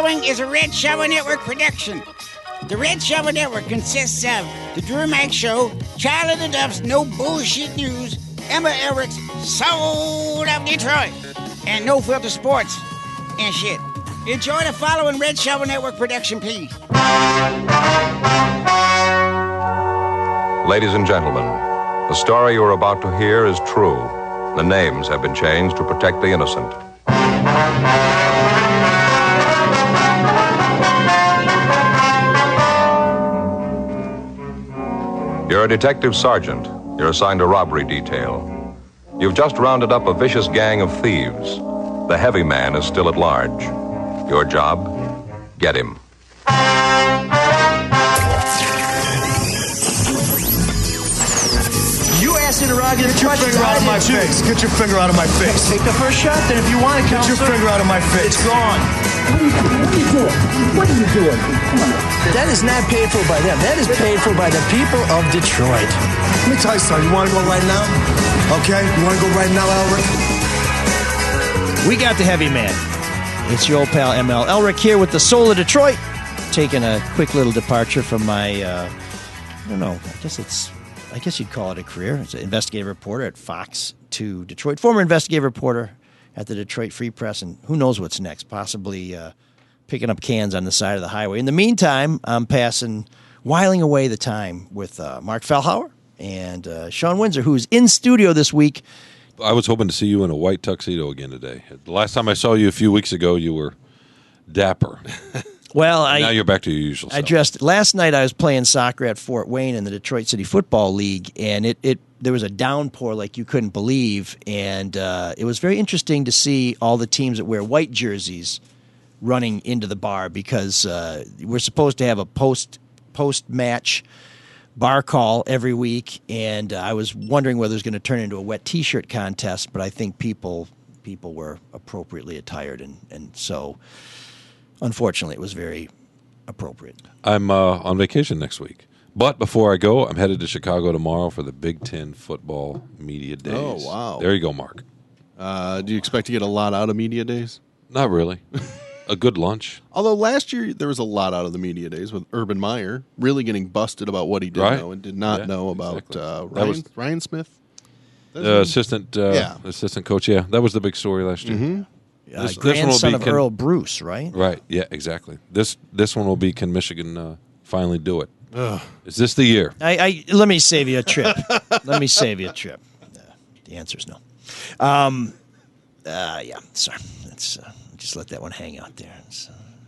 following is a Red Shovel Network production. The Red Shovel Network consists of The Drew Mike Show, Child of the Duff's No Bullshit News, Emma Elrick's Soul of Detroit, and No Filter Sports and shit. Enjoy the following Red Shovel Network production, please. Ladies and gentlemen, the story you are about to hear is true. The names have been changed to protect the innocent. You're a detective sergeant. You're assigned a robbery detail. You've just rounded up a vicious gang of thieves. The heavy man is still at large. Your job? Get him. You asked interrogative questions. Get your finger out of my face. Get your finger out of my face. Take the first shot, then, if you want to, Get your finger out of my face. It's gone. What are you doing? That is not paid for by them. That is paid for by the people of Detroit. Let me tell you something. You want to go right now? Okay? You want to go right now, Elric? We got the heavy man. It's your old pal ML Elric here with the Soul of Detroit. Taking a quick little departure from my, I don't know, I guess you'd call it a career. It's an investigative reporter at Fox 2 Detroit. Former investigative reporter at the Detroit Free Press, and who knows what's next, possibly picking up cans on the side of the highway. In the meantime, I'm whiling away the time with Mark Fellhauer and Shawn Windsor, who's in studio this week. I was hoping to see you in a white tuxedo again today. The last time I saw you a few weeks ago, you were dapper. Well, now you're back to your usual I self. dressed. Last night I was playing soccer at Fort Wayne in the Detroit City Football League, and there was a downpour like you couldn't believe, and it was very interesting to see all the teams that wear white jerseys running into the bar because we're supposed to have a post-match bar call every week, and I was wondering whether it was going to turn into a wet T-shirt contest, but I think people were appropriately attired, and so unfortunately it was very appropriate. I'm on vacation next week. But before I go, I'm headed to Chicago tomorrow for the Big Ten Football Media Days. Oh, wow. There you go, Mark. Do you expect to get a lot out of Media Days? Not really. A good lunch. Although last year there was a lot out of the Media Days with Urban Meyer really getting busted about what he did know and did not know about exactly. Ryan Smith. Assistant coach, yeah. That was the big story last year. Mm-hmm. Grandson of Earl Bruce, right? Right, yeah, exactly. This one will be, can Michigan finally do it? Is this the year? Let me save you a trip. The answer is no. Yeah, sorry. Let's just let that one hang out there.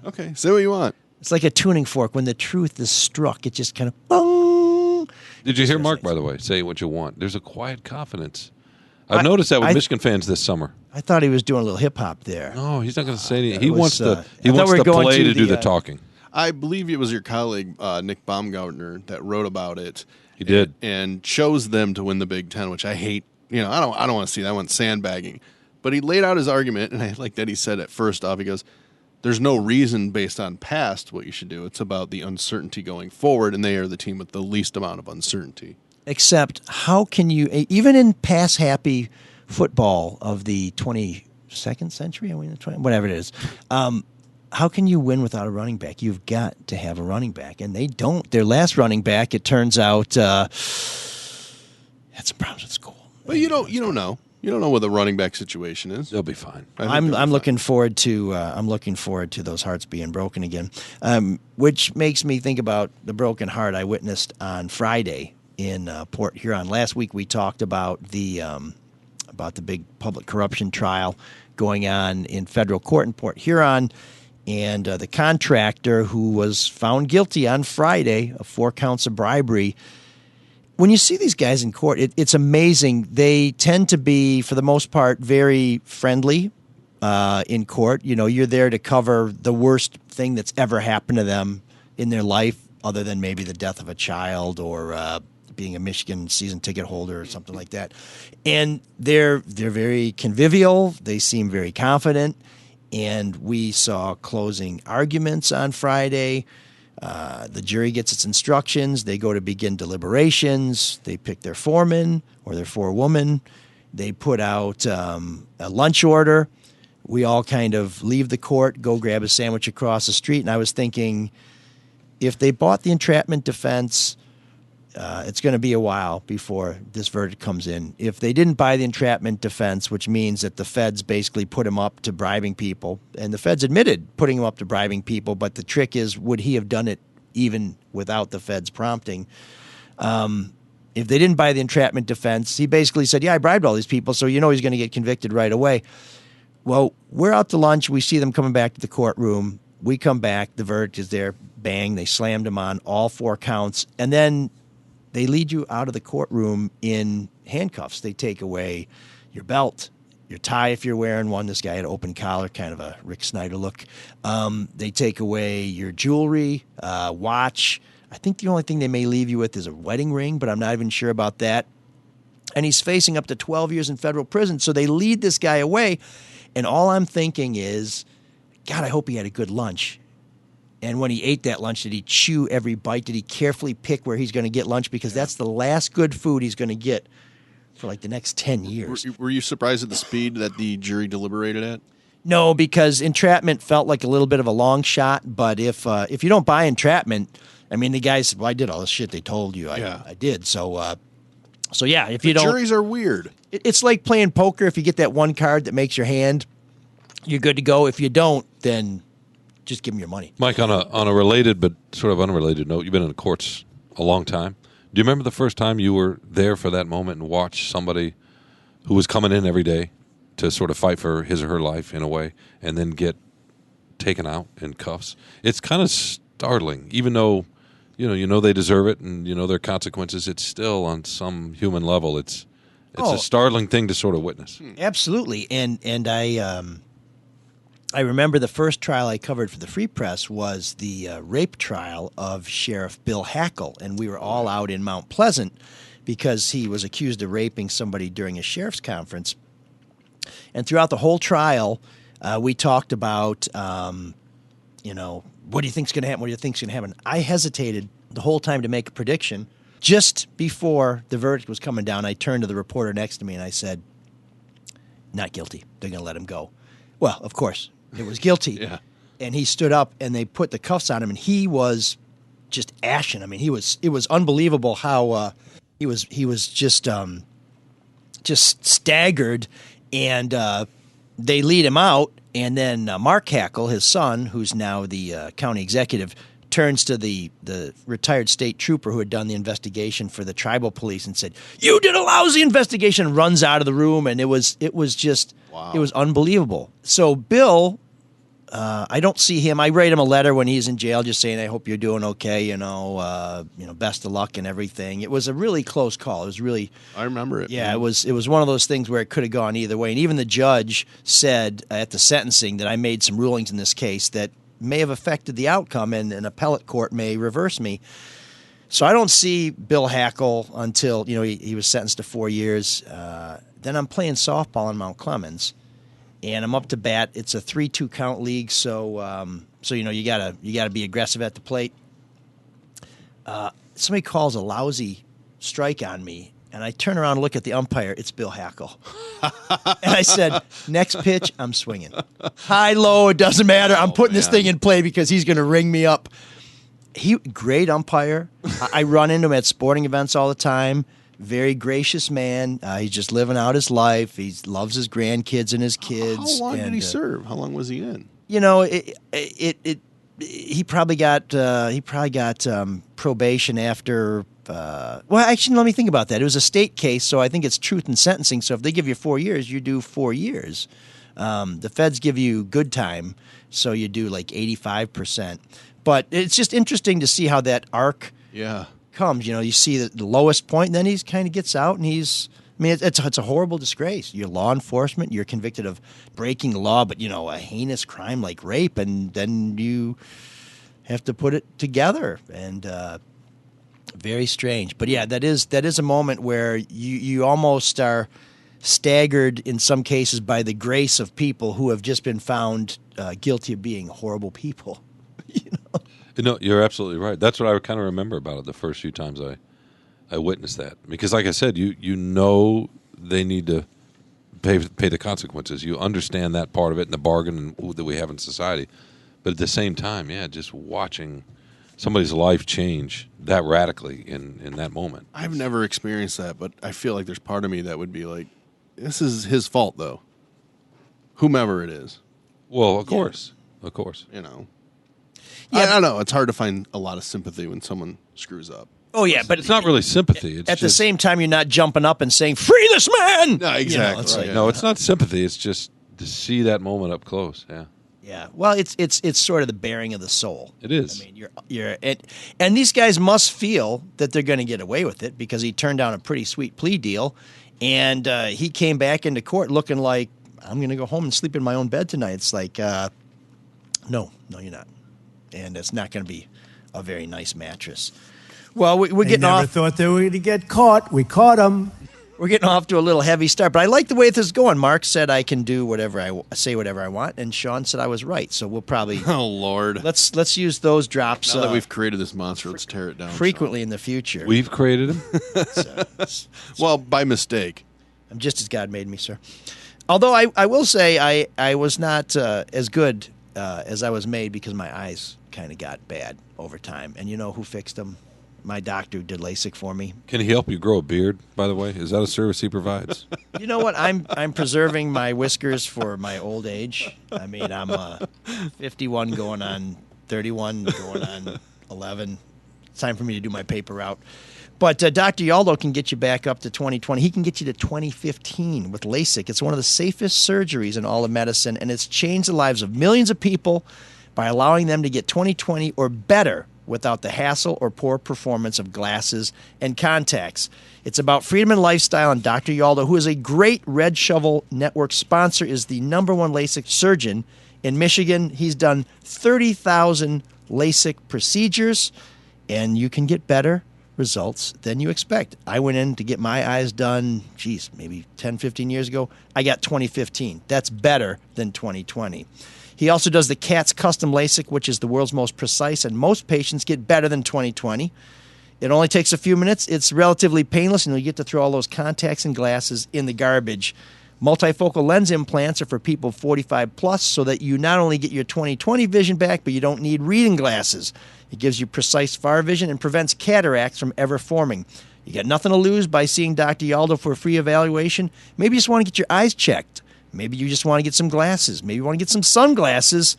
Okay, say what you want. It's like a tuning fork. When the truth is struck, it just kind of boom. Did you hear Mark, by the way, say what you want? There's a quiet confidence. I've noticed that with Michigan fans this summer. I thought he was doing a little hip-hop there. No, he's not going to say anything. He wants the play to do the talking. I believe it was your colleague, Nick Baumgartner, that wrote about it. He did. And chose them to win the Big Ten, which I hate. You know, I don't want to see that one sandbagging. But he laid out his argument, and I like that he said it first off. He goes, there's no reason based on past what you should do. It's about the uncertainty going forward, and they are the team with the least amount of uncertainty. Except, how can you, even in pass-happy football of the 22nd century, whatever it is, how can you win without a running back? You've got to have a running back, and they don't. Their last running back, it turns out, had some problems with school. But you don't know. You don't know what the running back situation is. They'll be fine. I'm looking forward to those hearts being broken again, which makes me think about the broken heart I witnessed on Friday in Port Huron. Last week we talked about the big public corruption trial going on in federal court in Port Huron, and the contractor who was found guilty on Friday of 4 counts of bribery. When you see these guys in court, it's amazing. They tend to be, for the most part, very friendly in court. You know, you're there to cover the worst thing that's ever happened to them in their life, other than maybe the death of a child or being a Michigan season ticket holder or something like that. And they're very convivial. They seem very confident. And we saw closing arguments on Friday. The jury gets its instructions. They go to begin deliberations. They pick their foreman or their forewoman. They put out a lunch order we all kind of leave the court, go grab a sandwich across the street, and I was thinking, if they bought the entrapment defense, it's going to be a while before this verdict comes in. If they didn't buy the entrapment defense, which means that the feds basically put him up to bribing people, and the feds admitted putting him up to bribing people, but the trick is, would he have done it even without the feds prompting? If they didn't buy the entrapment defense, he basically said, yeah, I bribed all these people, so he's going to get convicted right away. Well, we're out to lunch. We see them coming back to the courtroom. We come back. The verdict is there. Bang. They slammed him on all 4 counts. And then they lead you out of the courtroom in handcuffs. They take away your belt, your tie if you're wearing one. This guy had an open collar, kind of a Rick Snyder look. They take away your jewelry, watch. I think the only thing they may leave you with is a wedding ring, but I'm not even sure about that. And he's facing up to 12 years in federal prison. So they lead this guy away. And all I'm thinking is, God, I hope he had a good lunch. And when he ate that lunch, did he chew every bite? Did he carefully pick where he's going to get lunch? Because that's the last good food he's going to get for like the next 10 years. Were you surprised at the speed that the jury deliberated at? No, because entrapment felt like a little bit of a long shot. But if you don't buy entrapment, I mean, the guy said, well, I did all this shit they told you. I did. So yeah, if you don't. Juries are weird. It's like playing poker. If you get that one card that makes your hand, you're good to go. If you don't, then just give them your money. Mike, on a related but sort of unrelated note, you've been in the courts a long time. Do you remember the first time you were there for that moment and watched somebody who was coming in every day to sort of fight for his or her life in a way and then get taken out in cuffs? It's kind of startling, even though you know they deserve it and you know their consequences. It's still on some human level. It's a startling thing to sort of witness. Absolutely, and I remember the first trial I covered for the Free Press was the rape trial of Sheriff Bill Hackle, and we were all out in Mount Pleasant because he was accused of raping somebody during a sheriff's conference. And throughout the whole trial, we talked about, what do you think's going to happen? What do you think's going to happen? I hesitated the whole time to make a prediction. Just before the verdict was coming down, I turned to the reporter next to me and I said, not guilty. They're going to let him go. Well, of course, it was guilty. Yeah. And he stood up and they put the cuffs on him and he was just ashen. I mean, it was unbelievable how he was just staggered, and they lead him out. And then Mark Hackle, his son, who's now the county executive, turns to the retired state trooper who had done the investigation for the tribal police and said, "You did a lousy investigation," and runs out of the room. And it was just, wow. It was unbelievable. So Bill, I don't see him. I write him a letter when he's in jail just saying, I hope you're doing okay, best of luck and everything. It was a really close call. It was really... I remember it. Yeah, it was one of those things where it could have gone either way. And even the judge said at the sentencing that I made some rulings in this case that may have affected the outcome, and an appellate court may reverse me. So I don't see Bill Hackle until, he was sentenced to 4 years. Then I'm playing softball in Mount Clemens. And I'm up to bat. It's a 3-2 count league, so you gotta be aggressive at the plate. Somebody calls a lousy strike on me, and I turn around and look at the umpire. It's Bill Hackle, and I said, "Next pitch, I'm swinging. High, low, it doesn't matter. I'm putting this thing in play because he's going to ring me up." Great umpire. I run into him at sporting events all the time. Very gracious man. He's just living out his life. He loves his grandkids and his kids. How long did he serve? How long was he in? He probably got probation after. Actually, let me think about that. It was a state case, so I think it's truth in sentencing. So if they give you 4 years, you do 4 years. The feds give you good time, so you do like 85%. But it's just interesting to see how that arc. Yeah. Comes, you see the lowest point, and then he kind of gets out, and it's a horrible disgrace. You're law enforcement, you're convicted of breaking the law, but a heinous crime like rape, and then you have to put it together, and very strange. But yeah, that is a moment where you almost are staggered in some cases by the grace of people who have just been found guilty of being horrible people. No, you're absolutely right. That's what I kind of remember about it the first few times I witnessed that. Because like I said, you know they need to pay the consequences. You understand that part of it and the bargain that we have in society. But at the same time, just watching somebody's life change that radically in that moment. I've never experienced that, but I feel like there's part of me that would be like, this is his fault, though. Whomever it is. Well, of course. Of course. Yeah, Yeah, I don't know. It's hard to find a lot of sympathy when someone screws up. Oh, yeah, but It's not really sympathy. It's at the just, same time, you're not jumping up and saying, free this man! No, exactly. It's Right, like, yeah. No, it's not sympathy. It's just to see that moment up close. Yeah. yeah. Well, it's sort of the bearing of the soul. It is. I mean, and these guys must feel that they're going to get away with it because he turned down a pretty sweet plea deal, and he came back into court looking like, I'm going to go home and sleep in my own bed tonight. It's like, no, you're not. And it's not going to be a very nice mattress. Well, we're They getting never off. thought they were going to get caught. We caught them. We're getting off to a little heavy start, but I like the way this is going. Mark said I can do whatever say whatever I want, and Shawn said I was right. So we'll probably Oh, Lord. let's use those drops Now that we've created this monster, let's tear it down. frequently in the future. We've created him. So, Well, by mistake. I'm just as God made me, sir. Although I will say I was not as good as I was made because my eyes kind of got bad over time. And you know who fixed them? My doctor who did LASIK for me. Can he help you grow a beard, by the way? Is that a service he provides? You know what? I'm preserving my whiskers for my old age. I mean, I'm 51 going on 31, going on 11. It's time for me to do my paper route. But Dr. Yaldo can get you back up to 2020. He can get you to 2015 with LASIK. It's one of the safest surgeries in all of medicine, and it's changed the lives of millions of people by allowing them to get 20/20 or better without the hassle or poor performance of glasses and contacts. It's about freedom and lifestyle, and Dr. Yaldo, who is a great Red Shovel Network sponsor, is the #1 LASIK surgeon in Michigan. He's done 30,000 LASIK procedures, and you can get better results than you expect. I went in to get my eyes done, maybe 10, 15 years ago. I got 2015. That's better than 2020. He also does the CATS custom LASIK, which is the world's most precise, and most patients get better than 2020. It only takes a few minutes. It's relatively painless, and you get to throw all those contacts and glasses in the garbage. Multifocal lens implants are for people 45 plus, so that you not only get your 20/20 vision back, but you don't need reading glasses. It gives you precise far vision and prevents cataracts from ever forming. You got nothing to lose by seeing Dr. Yaldo for a free evaluation. Maybe you just want to get your eyes checked. Maybe you just want to get some glasses. Maybe you want to get some sunglasses.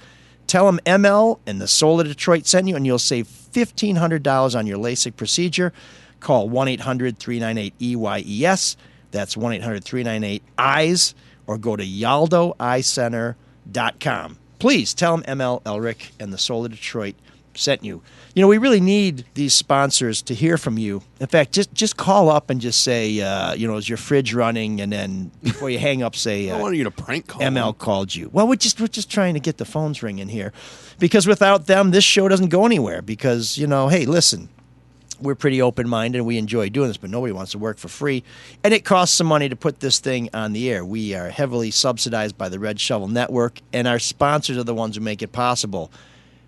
Tell them ML and the Soul of Detroit sent you, and you'll save $1,500 on your LASIK procedure. Call 1-800-398-EYES. That's 1-800-398-EYES, or go to yaldoeyecenter.com. Please tell them ML, Elric, and the Soul of Detroit sent you. You know, we really need these sponsors to hear from you. In fact, just call up and just say, is your fridge running? And then before you hang up, say, I wanted you to prank call ML called you. Well, we're just trying to get the phones ringing here, because without them, this show doesn't go anywhere. Because hey, listen, we're pretty open-minded and we enjoy doing this, but nobody wants to work for free, and it costs some money to put this thing on the air. We are heavily subsidized by the Red Shovel Network, and our sponsors are the ones who make it possible.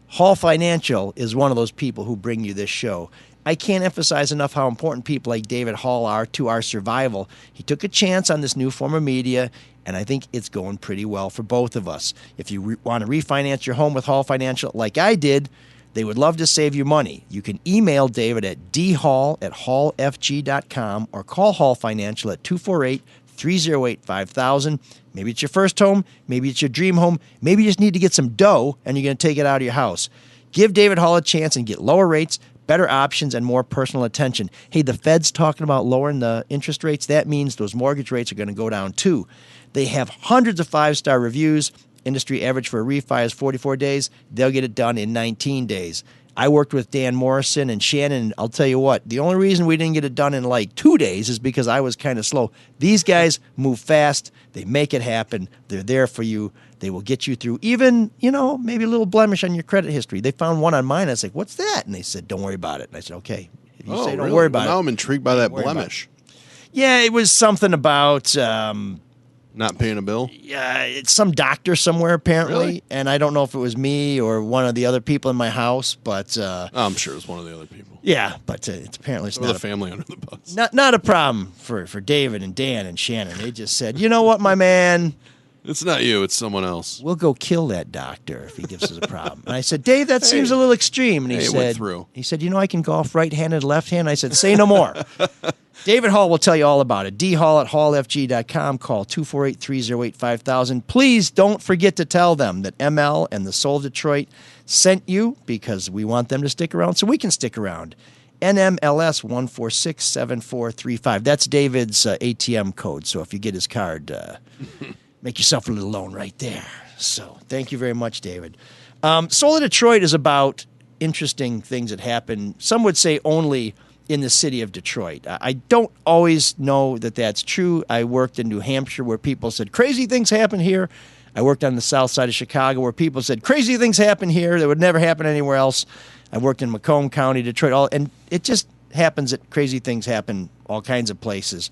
Hall Financial is one of those people who bring you this show. I can't emphasize enough how important people like David Hall are to our survival. He took a chance on this new form of media, and I think it's going pretty well for both of us. If you want to refinance your home with Hall Financial like I did, they would love to save you money. You can email David at dhall@hallfg.com or call Hall Financial at 248-308-5000. Maybe it's your first home. Maybe it's your dream home. Maybe you just need to get some dough and you're going to take it out of your house. Give David Hall a chance and get lower rates, better options, and more personal attention. Hey, the Fed's talking about lowering the interest rates. That means those mortgage rates are going to go down too. They have hundreds of 5-star reviews. Industry average for a refi is 44 days. They'll get it done in 19 days. I worked with Dan Morrison and Shannon, and I'll tell you what, the only reason we didn't get it done in like 2 days is because I was kind of slow. These guys move fast. They make it happen. They're there for you. They will get you through even, maybe a little blemish on your credit history. They found one on mine. I was like, what's that? And they said, don't worry about it. And I said, okay. If you say don't worry about it. Now I'm intrigued by that blemish. Yeah, it was something about Not paying a bill? It's some doctor somewhere, apparently. Really? And I don't know if it was me or one of the other people in my house, but... I'm sure it was one of the other people. Yeah, but it's apparently it's Throw not the family under the bus. not a problem for David and Dan and Shannon. They just said, you know what, my man... It's not you. It's someone else. We'll go kill that doctor if he gives us a problem. And I said, Dave, that seems a little extreme. And he Hey, it said, went through. He said, I can golf right-handed, left-handed. I said, say no more. David Hall will tell you all about it. dhall@hallfg.com. Call 248-308-5000. Please don't forget to tell them that ML and the Soul of Detroit sent you because we want them to stick around so we can stick around. NMLS 1467435. That's David's ATM code. So if you get his card... make yourself a little loan right there. So thank you very much, David. Soul of Detroit is about interesting things that happen, some would say only in the city of Detroit. I don't always know that that's true. I worked in New Hampshire where people said, crazy things happen here. I worked on the south side of Chicago where people said, crazy things happen here that would never happen anywhere else. I worked in Macomb County, Detroit, and it just happens that crazy things happen all kinds of places.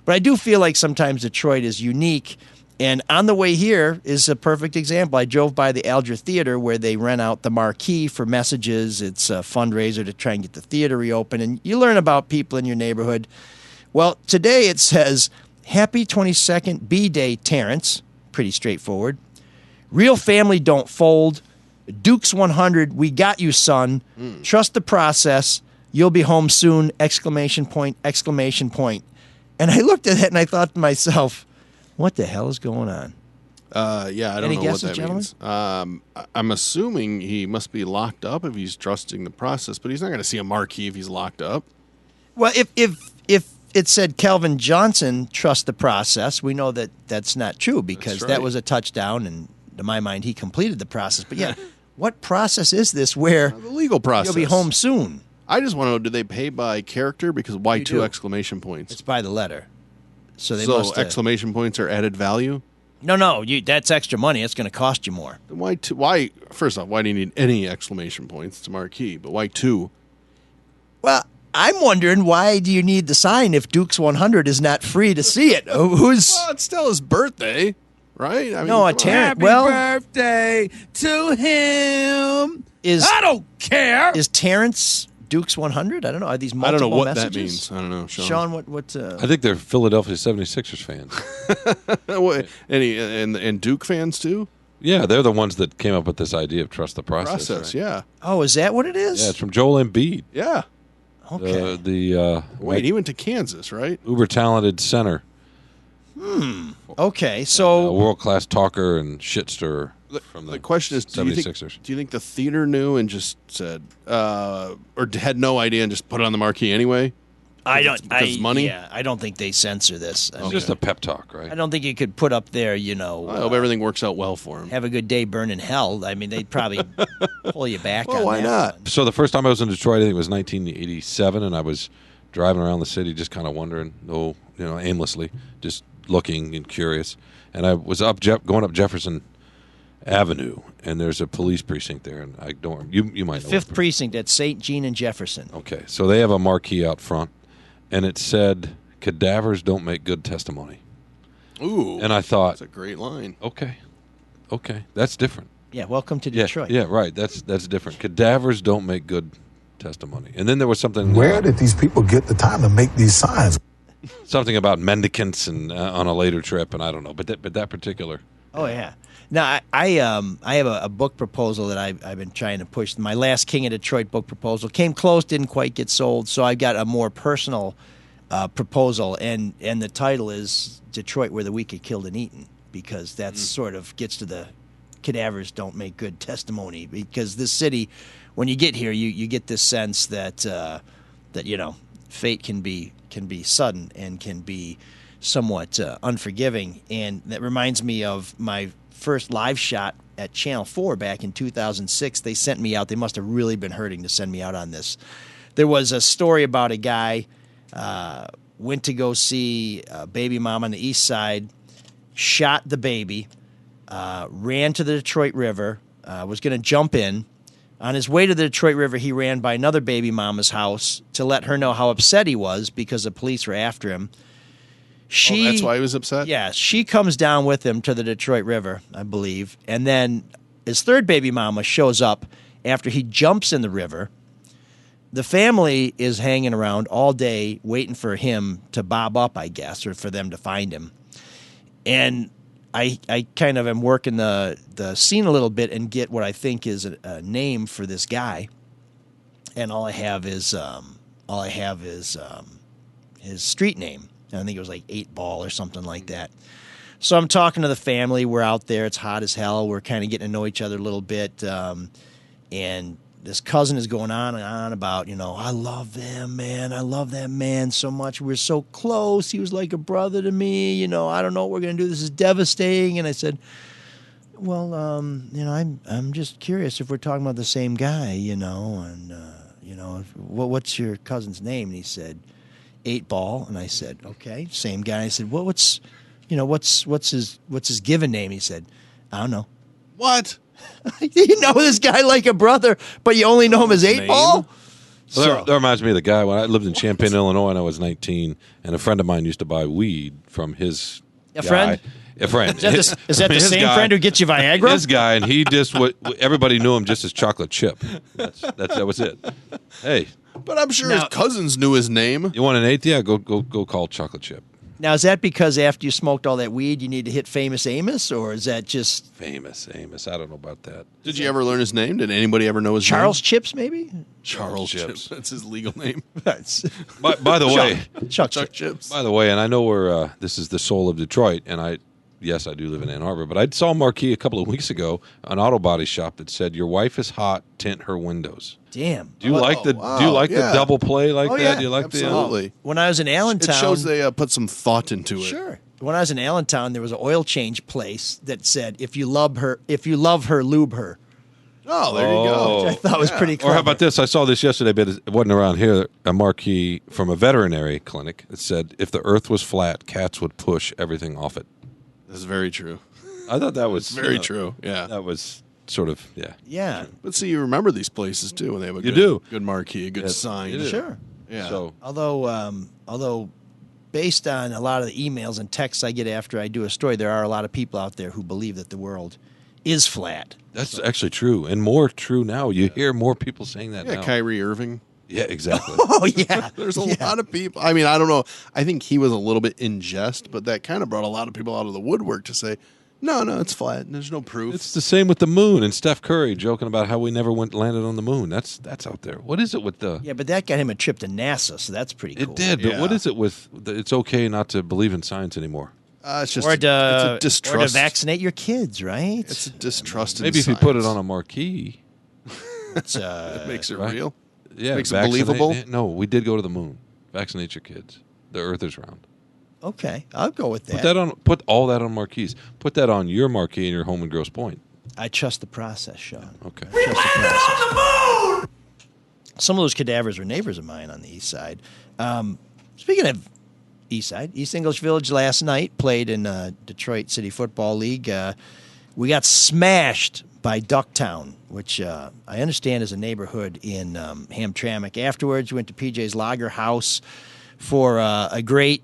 But I do feel like sometimes Detroit is unique. And on the way here is a perfect example. I drove by the Alger Theater where they rent out the marquee for messages. It's a fundraiser to try and get the theater reopened. And you learn about people in your neighborhood. Well, today it says, Happy 22nd B-Day, Terrence. Pretty straightforward. Real family don't fold. Dukes 100, we got you, son. Trust the process. You'll be home soon, exclamation point, exclamation point. And I looked at it and I thought to myself, what the hell is going on? Yeah, I don't Any know guesses, what that gentlemen? means. I'm assuming he must be locked up if he's trusting the process, but he's not going to see a marquee if he's locked up. Well, if it said Calvin Johnson, trust the process, we know that that's not true because That's that right. was a touchdown, and to my mind, he completed the process. But yeah, what process is this where The legal process. you'll be home soon? I just want to know, do they pay by character? Because why You two do. exclamation points? It's by the letter. So they must exclamation points are added value? No, that's extra money. It's going to cost you more. Then why two? Why, first off, why do you need any exclamation points? It's a marquee, but why two? Well, I'm wondering why do you need the sign if Dukes 100 is not free to see it? Who's Well, it's still his birthday, right? I mean, No, a come on. Terrence. Well, birthday to him. is I don't care. is Terrence Dukes 100? I don't know. Are these I multiple don't know what messages? that means. I don't know, Sean. Sean, what I think they're Philadelphia 76ers fans. What, and Duke fans too? Yeah, they're the ones that came up with this idea of trust the process. right? Yeah. Oh, is that what it is? Yeah, it's from Joel Embiid. Yeah. Okay. Wait, he went to Kansas, right? uber talented center, Okay. a So world class talker and shit stirrer from the The question is, do you 76ers. think the theater knew and just said, or had no idea and just put it on the marquee anyway? I don't. because it's money? Yeah, I don't think they censor this. I It's mean, just a pep talk, right? I don't think you could put up there. I hope everything works out well for him. Have a good day, burn in hell. I mean, they'd probably pull you back. Well, on why that not? one. So the first time I was in Detroit, I think it was 1987, and I was driving around the city, just kind of wondering, aimlessly, just looking and curious. And I was going up Jefferson Avenue, and there's a police precinct there, and I don't. You might know. Fifth what- precinct at St. Jean and Jefferson. Okay, so they have a marquee out front, and it said, "Cadavers don't make good testimony." Ooh. And I thought, That's a great line. okay, that's different. Yeah, welcome to Yeah, Detroit. yeah, right. That's different. Cadavers don't make good testimony. And then there was something. Where did these people get the time to make these signs? Something about mendicants and on a later trip, and I don't know, but that particular. Oh yeah. Now I have a book proposal that I've been trying to push. My last King of Detroit book proposal came close, didn't quite get sold. So I got a more personal proposal, and the title is Detroit, where the weak get killed and eaten, because that sort of gets to the cadavers don't make good testimony. Because this city, when you get here, you get this sense that fate can be sudden and can be somewhat unforgiving. And that reminds me of my first live shot at Channel 4 back in 2006. They sent me out. They must have really been hurting to send me out on this. There was a story about a guy went to go see a baby mom on the east side, shot the baby, ran to the Detroit River, was going to jump in. On his way to the Detroit River, he ran by another baby mama's house to let her know how upset he was because the police were after him. That's why he was upset? Yeah, she comes down with him to the Detroit River, I believe. And then his third baby mama shows up after he jumps in the river. The family is hanging around all day waiting for him to bob up, I guess, or for them to find him. And I kind of am working the scene a little bit and get what I think is a name for this guy. And all I have is his street name. And I think it was like 8 Ball or something like that. So I'm talking to the family. We're out there. It's hot as hell. We're kind of getting to know each other a little bit. And this cousin is going on and on about, I love them, man. I love that man so much. We're so close. He was like a brother to me. I don't know what we're going to do. This is devastating. And I said, well, I'm just curious if we're talking about the same guy, and, what's your cousin's name? And he said, 8 Ball. And I said, okay, same guy. I said, well, what's his given name? He said, I don't know. What? You know this guy like a brother, but you only know him as 8 Ball? Well, that reminds me of the guy when I lived in Champaign, Illinois, and I was 19, and a friend of mine used to buy weed from his friend? A friend. Is that the same friend who gets you Viagra? This guy, and he just everybody knew him just as Chocolate Chip. That was it. Hey, but I'm sure his cousins knew his name. You want an 8th? Yeah, go call Chocolate Chip. Now, is that because after you smoked all that weed, you need to hit Famous Amos, or is that just... Famous Amos? I don't know about that. Did you ever learn his name? Did anybody ever know his name? Charles Chips, maybe? Charles Chips. That's his legal name. By the way... Chuck Chips. By the way, and I know we're this is the soul of Detroit, and yes, I do live in Ann Arbor, but I saw a marquee a couple of weeks ago, an auto body shop that said, "Your wife is hot, tint her windows." Damn. Do you like the double play like that? Yeah, Do you like absolutely. When I was in Allentown, it shows they put some thought into it. Sure. When I was in Allentown, there was an oil change place that said, "If you love her, lube her." Oh, there you go. Which I thought was pretty clever. Or how about this? I saw this yesterday, but it wasn't around here. A marquee from a veterinary clinic that said, "If the earth was flat, cats would push everything off it." That's very true. I thought that was very true. Yeah, that was sort of yeah. But see, you remember these places too when they have a good marquee, a good sign. Sure. Yeah. So although based on a lot of the emails and texts I get after I do a story, there are a lot of people out there who believe that the world is flat. That's actually true, and more true now. You hear more people saying that now. Kyrie Irving. Yeah, exactly. Oh, yeah. There's a lot of people. I mean, I don't know. I think he was a little bit in jest, but that kind of brought a lot of people out of the woodwork to say, no, it's flat. There's no proof. It's the same with the moon and Steph Curry joking about how we never landed on the moon. That's out there. What is it with the... Yeah, but that got him a trip to NASA, so that's pretty cool. It did, but what is it with... It's okay not to believe in science anymore? It's just it's a distrust. Or to vaccinate your kids, right? It's a distrust in Maybe if science. you put it on a marquee... it makes it real. Yeah, makes it believable. No, we did go to the moon. Vaccinate your kids. The Earth is round. Okay, I'll go with that. Put all that on marquees. Put that on your marquee in your home in Grosse Pointe. I trust the process, Shawn. Okay. We landed on the moon! Some of those cadavers were neighbors of mine on the east side. Speaking of east side, East English Village last night played in Detroit City Football League. We got smashed by Ducktown, which I understand is a neighborhood in Hamtramck. Afterwards, we went to PJ's Lager House for a great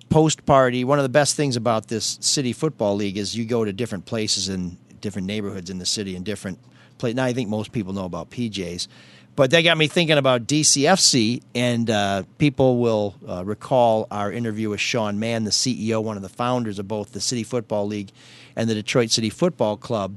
post party. One of the best things about this city football league is you go to different places in different neighborhoods in the city and different places. Now, I think most people know about PJ's. But that got me thinking about DCFC, and people will recall our interview with Shawn Mann, the CEO, one of the founders of both the City Football League and the Detroit City Football Club.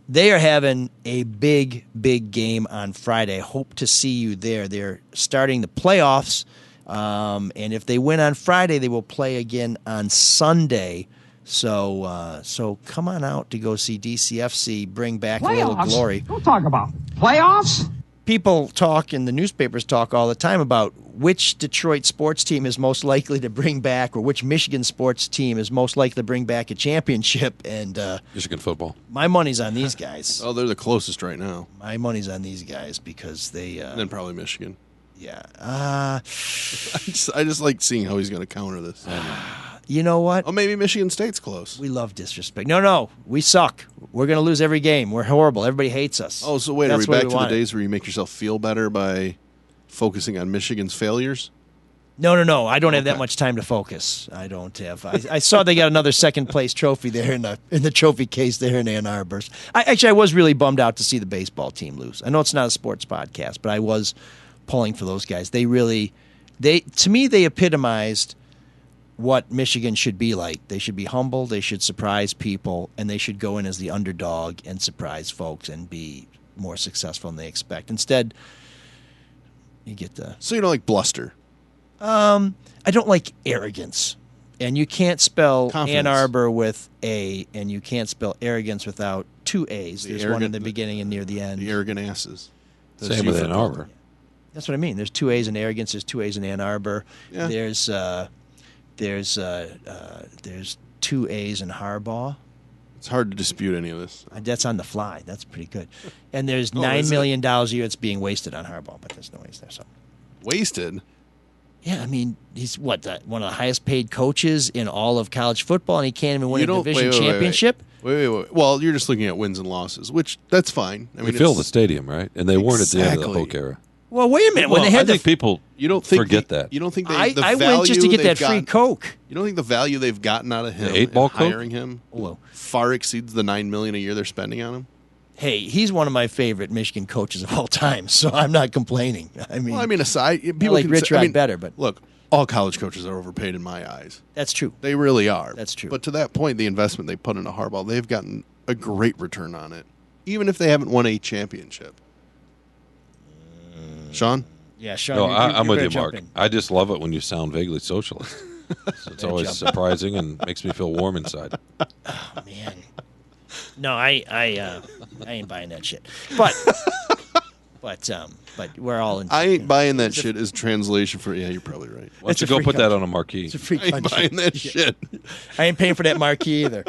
They are having a big, big game on Friday. Hope to see you there. They're starting the playoffs, and if they win on Friday, they will play again on Sunday. So come on out to go see DCFC, bring back a little glory. Don't talk about playoffs. People talk and the newspapers talk all the time about which Detroit sports team is most likely to bring back, or which Michigan sports team is most likely to bring back a championship. And Michigan football. My money's on these guys. Oh, they're the closest right now. My money's on these guys because they. And then probably Michigan. Yeah. I just like seeing how he's going to counter this. You know what? Oh, maybe Michigan State's close. We love disrespect. No, we suck. We're going to lose every game. We're horrible. Everybody hates us. Oh, so wait, are we back to the days where you make yourself feel better by focusing on Michigan's failures? No. I don't have that much time to focus. I don't have. I saw they got another second place trophy there in the trophy case there in Ann Arbor. I was really bummed out to see the baseball team lose. I know it's not a sports podcast, but I was pulling for those guys. To me, they epitomized what Michigan should be like. They should be humble. They should surprise people, and they should go in as the underdog and surprise folks and be more successful than they expect. Instead, you get the. So you don't like bluster? I don't like arrogance. And you can't spell Confidence. Ann Arbor with A, and you can't spell arrogance without two A's. There's one in the beginning and near the end. The arrogant asses. Same with Ann Arbor. That's what I mean. There's two A's in arrogance. There's two A's in Ann Arbor. Yeah. There's two A's in Harbaugh. It's hard to dispute any of this. That's on the fly. That's pretty good. And there's Oh, $9 is million a year that's being wasted on Harbaugh, but there's no A's there. So. Wasted? Yeah, I mean, he's one of the highest paid coaches in all of college football, and he can't even win a division championship. Wait. Well, you're just looking at wins and losses, which that's fine. I mean, They filled the stadium, right? And they weren't at the end of the Exactly. Hoke era. Well, wait a minute. When Well, they had I think people You don't think forget that. You don't think I the went value just to get that they've free gotten- Coke. You don't think the value they've gotten out of him, The 8-ball and Coke? hiring him, Whoa. far exceeds the $9 million a year they're spending on him? Hey, he's one of my favorite Michigan coaches of all time, so I'm not complaining. Well, I mean, aside, people like can Rich say, Rod better, but look, all college coaches are overpaid in my eyes. that's true. They really are. That's true. But to that point, the investment they put into Harbaugh, they've gotten a great return on it, even if they haven't won a championship. Sean? Yeah, Shawn. No, I'm with better you, jump Mark. in. I just love it when you sound vaguely socialist. So it's always surprising and makes me feel warm inside. Man, no, I ain't buying that shit. But we're all in. I ain't buying that shit as translation for, yeah, you're probably right. Why It's don't a you go free put that country. on a marquee? It's a free I ain't country. buying that shit. I ain't paying for that marquee either.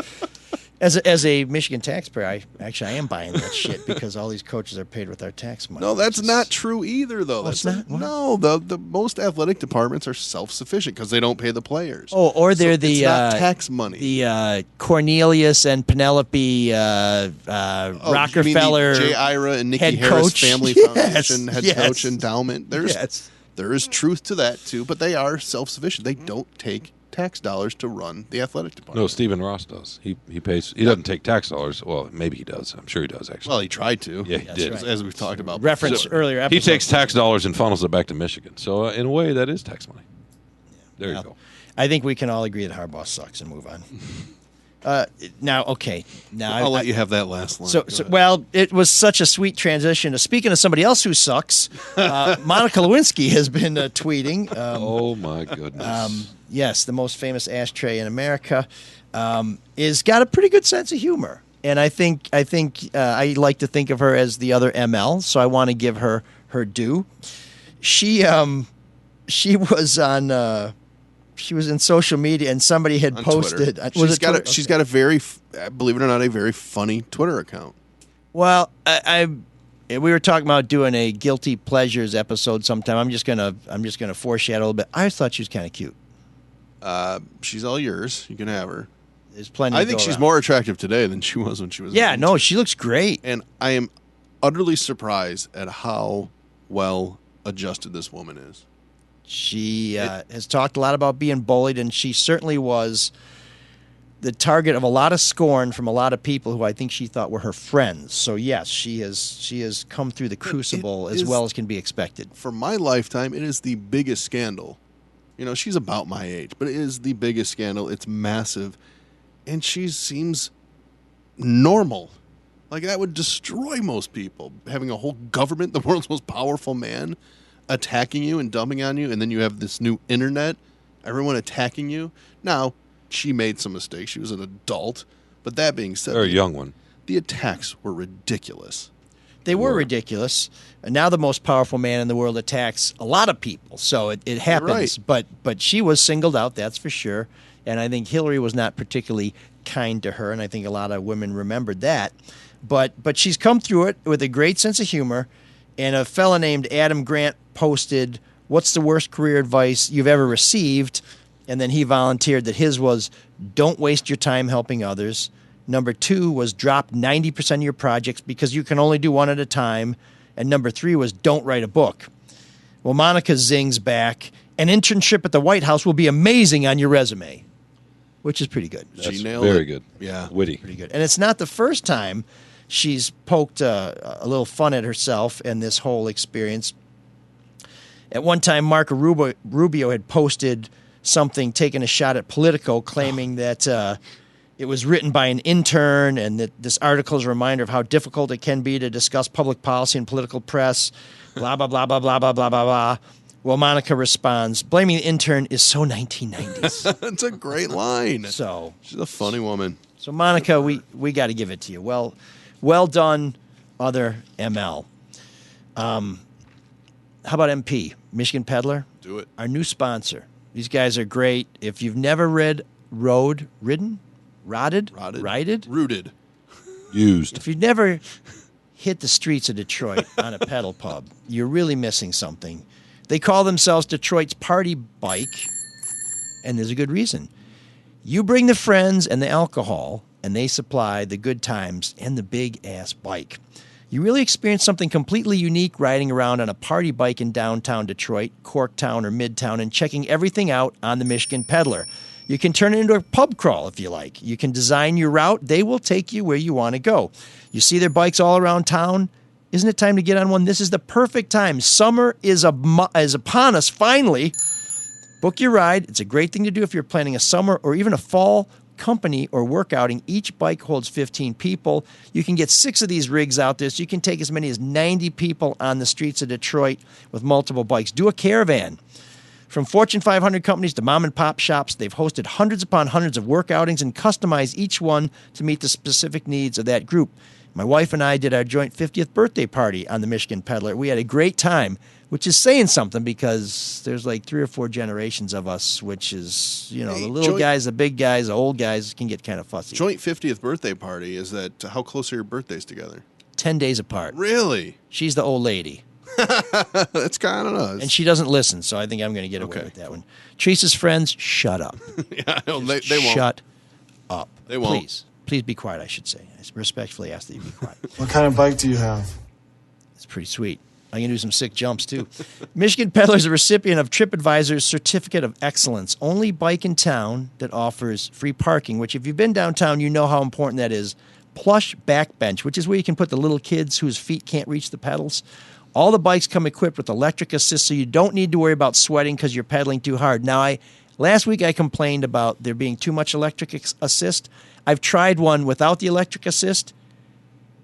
As a Michigan taxpayer, I am buying that shit because all these coaches are paid with our tax money. No, that's which is- not true either, though. it's That's not? What? No, the most athletic departments are self-sufficient because they don't pay the players. Oh, or they're So it's not tax money. The Cornelius and Penelope Oh, you mean Rockefeller the J. Ira and Nikki head Harris coach? Family Yes, Foundation head yes. coach endowment. Yes. There is truth to that too, but they are self-sufficient. They don't take tax dollars to run the athletic department. No, Stephen Ross does. He pays. He doesn't take tax dollars. Well, maybe he does. I'm sure he does, actually. Well, he tried to. Yeah, he did. right. As we've talked about. Reference before. earlier He episodes. takes tax dollars and funnels it back to Michigan. So, in a way, that is tax money. There you go. I think we can all agree that Harbaugh sucks and move on. Now, I'll let you have that last line. So, Go ahead. well, it was such a sweet transition. Speaking of somebody else who sucks, Monica Lewinsky has been tweeting. Oh, my goodness. Yes, the most famous ashtray in America, is got a pretty good sense of humor, and I think I like to think of her as the other ML. So I want to give her her due. She was on. She was in social media, and somebody had On posted. Twitter. Was She's it got Twitter? she's got a very, believe it or not, a very funny Twitter account. Well, we were talking about doing a guilty pleasures episode sometime. I'm just gonna foreshadow a little bit. I thought she was kind of cute. She's all yours. You can have her. There's plenty. I to think go she's around. more attractive today than she was when she was. Yeah, in no, she looks great. And I am utterly surprised at how well adjusted this woman is. She has talked a lot about being bullied, and she certainly was the target of a lot of scorn from a lot of people who I think she thought were her friends. So yes, she has come through the crucible as is- well as can be expected. For my lifetime, it is the biggest scandal. You know, she's about my age, but it is the biggest scandal. It's massive. And she seems normal. Like, that would destroy most people. Having a whole government, the world's most powerful man, attacking you and dumping on you, and then you have this new internet, everyone attacking you. Now, she made some mistakes. She was an adult. But that being said, Or a young one. the attacks were ridiculous. They were ridiculous. And now the most powerful man in the world attacks a lot of people. So it happens. right. But she was singled out, that's for sure. And I think Hillary was not particularly kind to her, and I think a lot of women remembered that. But she's come through it with a great sense of humor. And a fella named Adam Grant posted, "What's the worst career advice you've ever received?" And then he volunteered that his was, "Don't waste your time helping others." Number 2 was, "Drop 90% of your projects because you can only do one at a time." And number 3 was, "Don't write a book." Well, Monica zings back An internship at the White House will be amazing on your resume, which is pretty good. That's She nailed very it. good. Yeah. Witty. Pretty good. And it's not the first time she's poked a little fun at herself and this whole experience. At one time, Marco Rubio had posted something, taking a shot at Politico, claiming that it was written by an intern and that this article is a reminder of how difficult it can be to discuss public policy and political press, blah, blah, blah, blah, blah, blah, blah, blah, blah. Well, Monica responds, blaming the intern is so 1990s. That's a great line. So She's a funny woman. So, Monica, we got to give it to you. Well done, other ML. How about MP, Michigan Peddler? Do it. Our new sponsor. These guys are great. If you've never rooted, Used. if you've never hit the streets of Detroit on a pedal pub, you're really missing something. They call themselves Detroit's party bike, and there's a good reason. You bring the friends and the alcohol, and they supply the good times and the big-ass bike. You really experience something completely unique riding around on a party bike in downtown Detroit, Corktown, or Midtown, and checking everything out on the Michigan Peddler. You can turn it into a pub crawl if you like. You can design your route. They will take you where you want to go. You see their bikes all around town. Isn't it time to get on one? This is the perfect time. Summer is upon us, finally. Book your ride. It's a great thing to do if you're planning a summer or even a fall company or work outing. Each bike holds 15 people. You can get 6 of these rigs out there, so you can take as many as 90 people on the streets of Detroit with multiple bikes. Do a caravan. From Fortune 500 companies to mom and pop shops, they've hosted hundreds upon hundreds of work outings and customized each one to meet the specific needs of that group. My wife and I did our joint 50th birthday party on the Michigan Peddler. We had a great time, which is saying something because there's like 3 or 4 generations of us, which is, the little guys, the big guys, the old guys can get kind of fussy. Joint 50th birthday party, is that how close are your birthdays together? 10 days apart. Really? She's the old lady. That's kind of us. And she doesn't listen, so I think I'm going to get away with that one. Teresa's friends, shut up. Yeah, no, they won't. Shut up. They won't. Please be quiet, I should say. I respectfully ask that you be quiet. What kind of bike do you have? It's pretty sweet. I can do some sick jumps, too. Michigan Peddler is a recipient of TripAdvisor's Certificate of Excellence, only bike in town that offers free parking, which if you've been downtown, you know how important that is. Plush backbench, which is where you can put the little kids whose feet can't reach the pedals. All the bikes come equipped with electric assist, so you don't need to worry about sweating because you're pedaling too hard. Now, last week I complained about there being too much electric assist. I've tried one without the electric assist.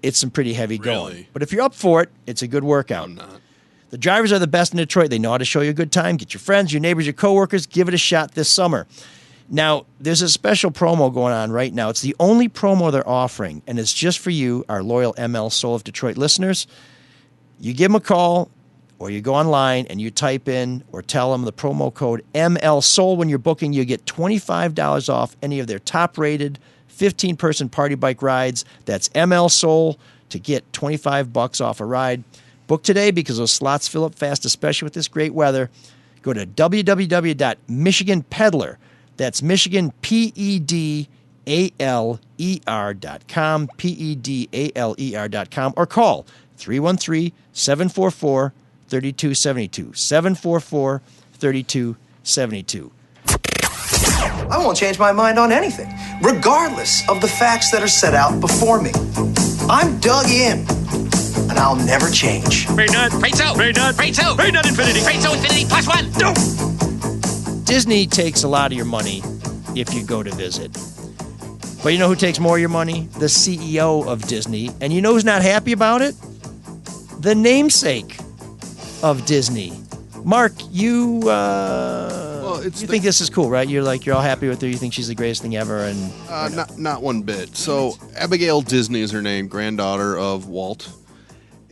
It's some pretty heavy going. But if you're up for it, it's a good workout. I'm not. The drivers are the best in Detroit. They know how to show you a good time. Get your friends, your neighbors, your coworkers. Give it a shot this summer. Now, there's a special promo going on right now. It's the only promo they're offering, and it's just for you, our loyal ML Soul of Detroit listeners. You give them a call, or you go online and you type in or tell them the promo code ML Soul when you're booking. You get $25 off any of their top-rated 15-person party bike rides. That's ML Soul to get $25 off a ride. Book today because those slots fill up fast, especially with this great weather. Go to www.michiganpeddler. That's Michigan, PEDALER.com, PEDALER.com, or call 313-744-3272, 744-3272. I won't change my mind on anything, regardless of the facts that are set out before me. I'm dug in, and I'll never change. Freight nut. Freight out. Freight nut. Freight out. Freight nut infinity. Freight out infinity plus 1. No. Disney takes a lot of your money if you go to visit. But you know who takes more of your money? The CEO of Disney. And you know who's not happy about it? The namesake of Disney. Mark, you think this is cool, right? You're all happy with her. You think she's the greatest thing ever, and not one bit. So Abigail Disney is her name, granddaughter of Walt,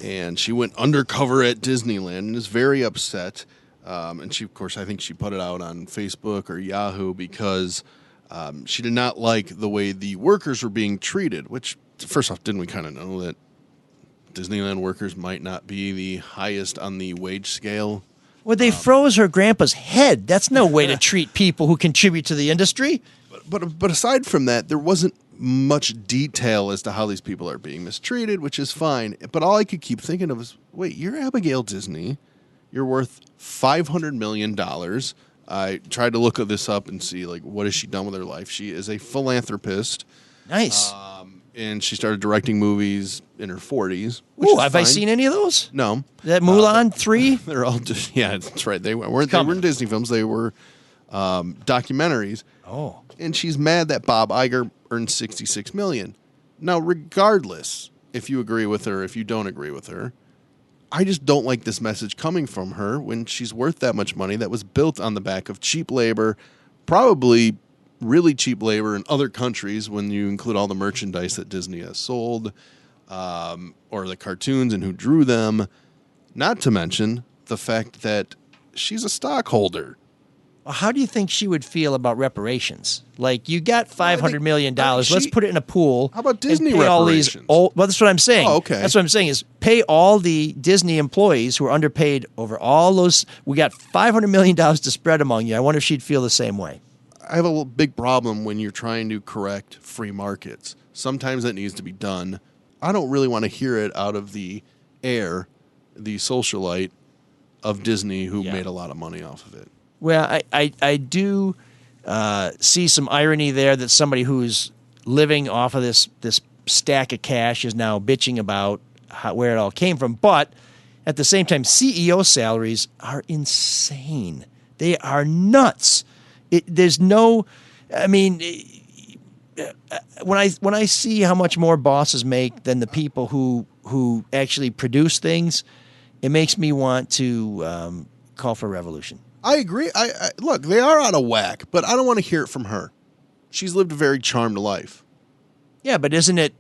and she went undercover at Disneyland and is very upset. And she, of course, I think she put it out on Facebook or Yahoo because she did not like the way the workers were being treated. Which, first off, didn't we kind of know that Disneyland workers might not be the highest on the wage scale? Well, they froze her grandpa's head. That's no way to treat people who contribute to the industry. But aside from that, there wasn't much detail as to how these people are being mistreated, which is fine. But all I could keep thinking of is, wait, you're Abigail Disney. You're worth $500 million. I tried to look this up and see, like, what has she done with her life. She is a philanthropist. Nice. And she started directing movies in her 40s. Ooh, have I seen any of those? No. That Mulan 3? They're all just, yeah, that's right. They weren't Disney films. They were documentaries. Oh. And she's mad that Bob Iger earned $66 million. Now, regardless if you agree with her, if you don't agree with her, I just don't like this message coming from her when she's worth that much money that was built on the back of cheap labor, probably really cheap labor in other countries when you include all the merchandise that Disney has sold, or the cartoons and who drew them, not to mention the fact that she's a stockholder. How do you think she would feel about reparations? Like, you got $500 million. Let's put it in a pool. How about Disney and pay all reparations? these well, that's what I'm saying. Oh, okay. That's what I'm saying is pay all the Disney employees who are underpaid over all those. We got $500 million to spread among you. I wonder if she'd feel the same way. I have a big problem when you're trying to correct free markets. Sometimes that needs to be done. I don't really want to hear it out of the air, the socialite of Disney who made a lot of money off of it. Well, I do see some irony there that somebody who's living off of this stack of cash is now bitching about where it all came from. But at the same time, CEO salaries are insane. They are nuts. There's no, I mean, when I see how much more bosses make than the people who actually produce things, it makes me want to call for a revolution. I agree. I look, they are out of whack, but I don't want to hear it from her. She's lived a very charmed life. Yeah, but isn't it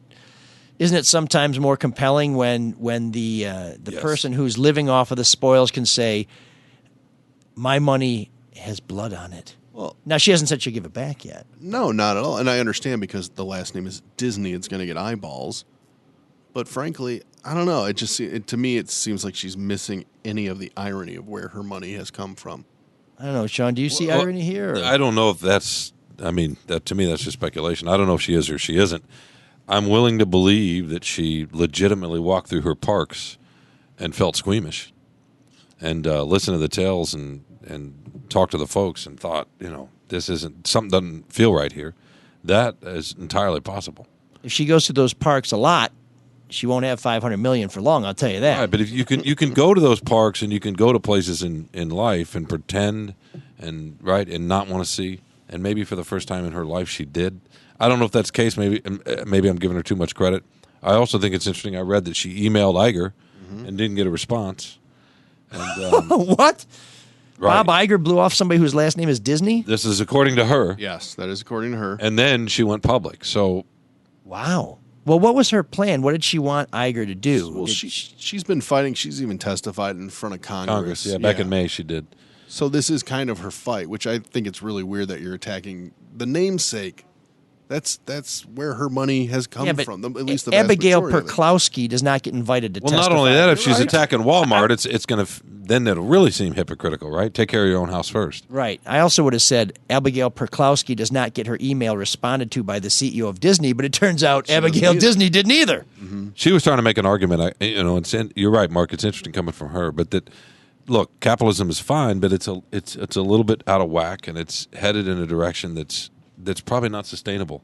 sometimes more compelling when the Yes. person who's living off of the spoils can say, my money has blood on it? Well, now, she hasn't said she'll give it back yet. No, not at all. And I understand because the last name is Disney, it's going to get eyeballs. But frankly, I don't know. To me, it seems like she's missing any of the irony of where her money has come from. I don't know, Shawn. Do you see irony here? Or? I don't know if that's. I mean, that to me, that's just speculation. I don't know if she is or she isn't. I'm willing to believe that she legitimately walked through her parks and felt squeamish, and listened to the tales and talked to the folks and thought, this isn't, something doesn't feel right here. That is entirely possible. If she goes to those parks a lot, she won't have $500 million for long. I'll tell you that. Right, but if you can go to those parks and you can go to places in life and pretend and not want to see, and maybe for the first time in her life she did. I don't know if that's the case. Maybe I'm giving her too much credit. I also think it's interesting. I read that she emailed Iger and didn't get a response. And, what? Right. Bob Iger blew off somebody whose last name is Disney? This is according to her. Yes, that is according to her. And then she went public. So, wow. Well, what was her plan? What did she want Iger to do? Well, she's been fighting. She's even testified in front of Congress. Yeah, back in May she did. So this is kind of her fight, which I think it's really weird that you're attacking the namesake. That's where her money has come from. At least the Abigail vast majority of it. Perklowski does not get invited to testify. Well, not only that, if she's attacking Walmart, it's going to then it'll really seem hypocritical, right? Take care of your own house first. Right. I also would have said Abigail Perklowski does not get her email responded to by the CEO of Disney, but it turns out Abigail Disney didn't either. Mm-hmm. She was trying to make an argument. You're right, Mark. It's interesting coming from her, but that. Look, capitalism is fine, but it's a little bit out of whack, and it's headed in a direction that's probably not sustainable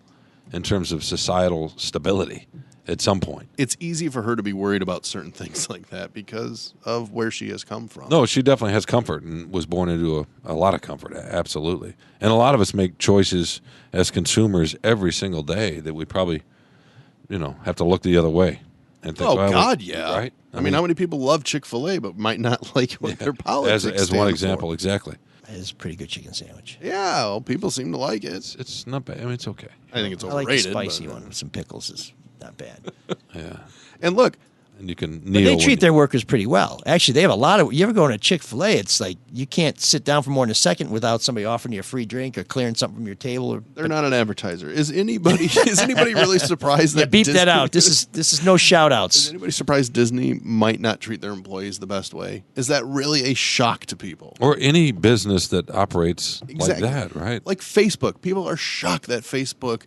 in terms of societal stability at some point. It's easy for her to be worried about certain things like that because of where she has come from. No, she definitely has comfort and was born into a lot of comfort, absolutely. And a lot of us make choices as consumers every single day that we probably, have to look the other way. And think, yeah. Right? I mean, how many people love Chick-fil-A but might not like what their politics as one example, exactly. It is a pretty good chicken sandwich. Yeah, well, people seem to like it. It's not bad. I mean, it's okay. I think it's I overrated. like the spicy one with some pickles. Is not bad. Yeah. And look, and you can but they treat their workers pretty well. Actually, they have a lot of. You ever go to Chick-fil-A? It's like you can't sit down for more than a second without somebody offering you a free drink or clearing something from your table. They're not an advertiser. Is anybody really surprised that? Beep Disney, that out. This is no shout outs. Is anybody surprised Disney might not treat their employees the best way? Is that really a shock to people? Or any business that operates like that, right? Like Facebook. People are shocked that Facebook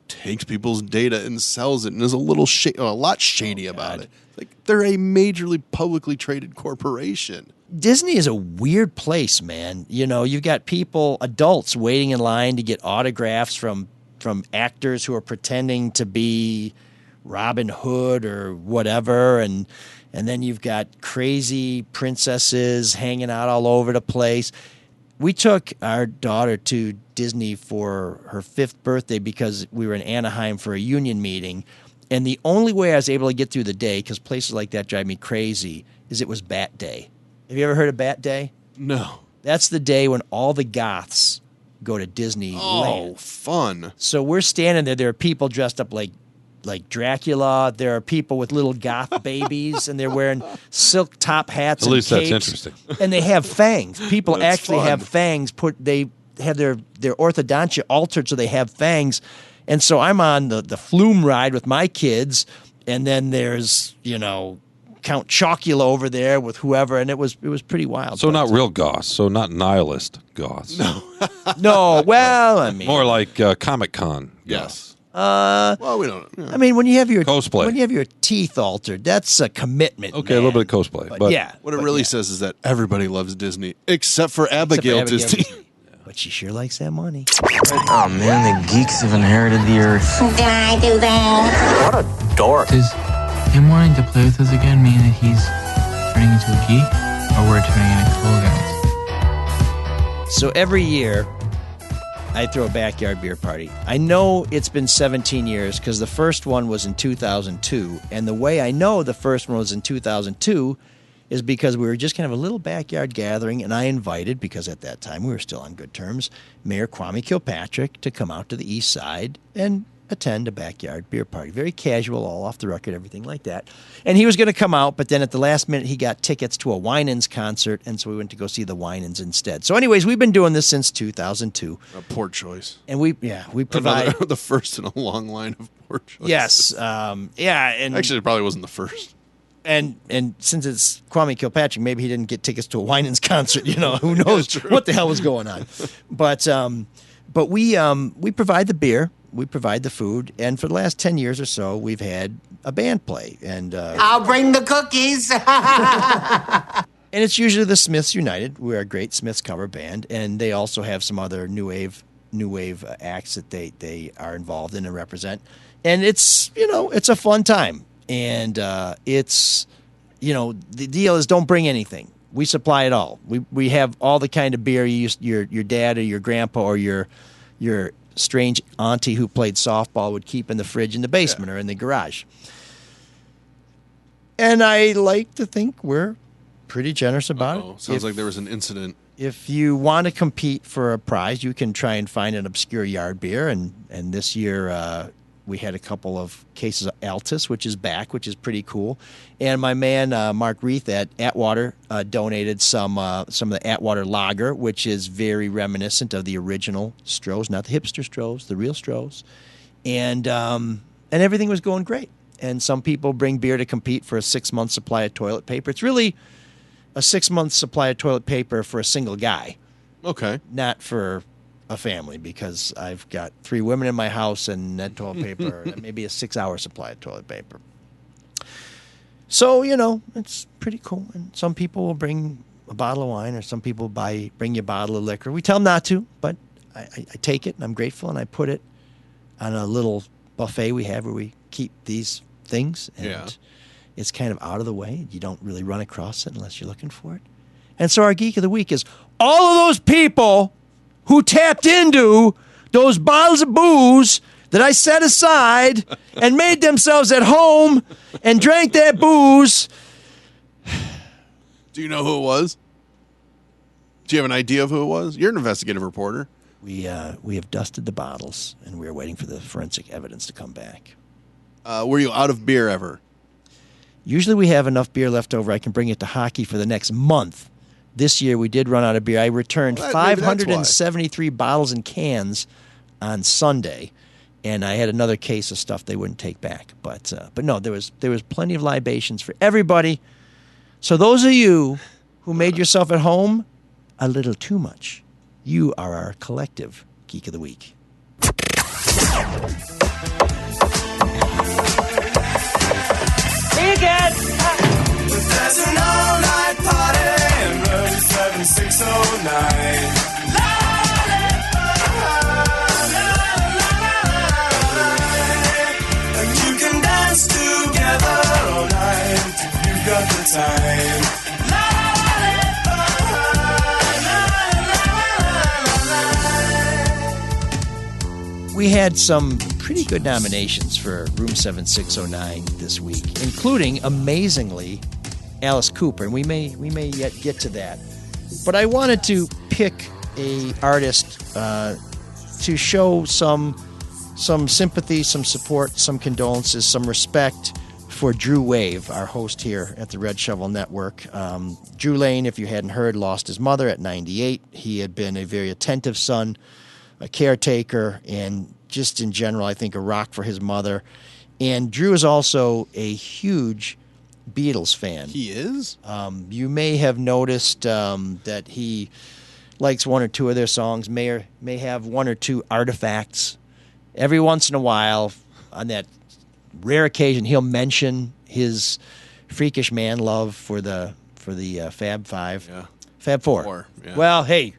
takes people's data and sells it and is a lot shady about it. Like they're a majorly publicly traded corporation. Disney is a weird place, man. You know, you've got people, adults, waiting in line to get autographs from actors who are pretending to be Robin Hood or whatever, and then you've got crazy princesses hanging out all over the place. We took our daughter to Disney for her 5th birthday because we were in Anaheim for a union meeting, and the only way I was able to get through the day, because places like that drive me crazy, is it was Bat Day. Have you ever heard of Bat Day? No. That's the day when all the goths go to Disneyland. Oh, fun. So we're standing there. There are people dressed up like Dracula. There are people with little goth babies, and they're wearing silk top hats. At least capes, that's interesting. And they have fangs. People That's actually fun. have fangs. They have their orthodontia altered so they have fangs. And so I'm on the flume ride with my kids, and then there's, Count Chocula over there with whoever, and it was pretty wild. So not real goths, so not nihilist goths. No, well, I mean, More like Comic-Con. Yes. well, we don't. I mean, when you have your Cosplay. when you have your teeth altered, that's a commitment. Okay, a little bit of cosplay. But yeah, What it really says is that everybody loves Disney except for Abigail Disney. But she sure likes that money. Oh man, the geeks have inherited the earth. Did I do that? What a dork. Does him wanting to play with us again mean that he's turning into a geek? Or we're turning into cool guys? So every year, I throw a backyard beer party. I know it's been 17 years because the first one was in 2002. And the way I know the first one was in 2002 is because we were just kind of a little backyard gathering, and I invited, because at that time we were still on good terms, Mayor Kwame Kilpatrick to come out to the east side and attend a backyard beer party. Very casual, all off the record, everything like that. And he was going to come out, but then at the last minute he got tickets to a Winans concert, and so we went to go see the Winans instead. So anyways, we've been doing this since 2002. A poor choice. And we provide... the first in a long line of poor choices. Yes. And actually, it probably wasn't the first. And since it's Kwame Kilpatrick, maybe he didn't get tickets to a Winans concert. Who knows what the hell was going on. But we provide the beer, we provide the food, and for the last 10 years or so, we've had a band play. And I'll bring the cookies. and it's usually the Smiths United. We're a great Smiths cover band, and they also have some other new wave acts that they are involved in and represent. And it's it's a fun time. And it's, the deal is don't bring anything. We supply it all. We have all the kind of beer your dad or your grandpa or your strange auntie who played softball would keep in the fridge in the basement or in the garage. And I like to think we're pretty generous about it. Sounds like there was an incident. If you want to compete for a prize, you can try and find an obscure yard beer. And this year... we had a couple of cases of Altus, which is back, which is pretty cool. And my man, Mark Reith at Atwater, donated some of the Atwater Lager, which is very reminiscent of the original Stroh's, not the hipster Stroh's, the real Stroh's. And everything was going great. And some people bring beer to compete for a 6-month supply of toilet paper. It's really a 6-month supply of toilet paper for a single guy. Okay. Not for a family, because I've got 3 women in my house and that toilet paper, maybe a 6-hour supply of toilet paper. So, it's pretty cool. And some people will bring a bottle of wine, or some people bring you a bottle of liquor. We tell them not to, but I take it and I'm grateful, and I put it on a little buffet we have where we keep these things. And it's kind of out of the way. You don't really run across it unless you're looking for it. And so our Geek of the Week is all of those people who tapped into those bottles of booze that I set aside and made themselves at home and drank that booze. Do you know who it was? Do you have an idea of who it was? You're an investigative reporter. We have dusted the bottles, and we're waiting for the forensic evidence to come back. Were you out of beer ever? Usually we have enough beer left over. I can bring it to hockey for the next month. This year we did run out of beer. I returned 573 bottles and cans on Sunday, and I had another case of stuff they wouldn't take back. But no, there was plenty of libations for everybody. So those of you who made yourself at home a little too much, you are our collective Geek of the Week. Hey, again. There's an all-night party. time. We had some pretty good nominations for Room 7609 this week, including, amazingly, Alice Cooper, and we may yet get to that. But I wanted to pick a artist to show some sympathy, some support, some condolences, some respect for Drew Wave, our host here at the Red Shovel Network. Drew Lane, if you hadn't heard, lost his mother at 98. He had been a very attentive son, a caretaker, and just in general, I think, a rock for his mother. And Drew is also a huge Beatles fan. He is? You may have noticed that he likes one or two of their songs, may have one or two artifacts. Every once in a while, on that rare occasion, he'll mention his freakish man love for the Fab Five. Yeah. Fab Four. Yeah. Well, hey,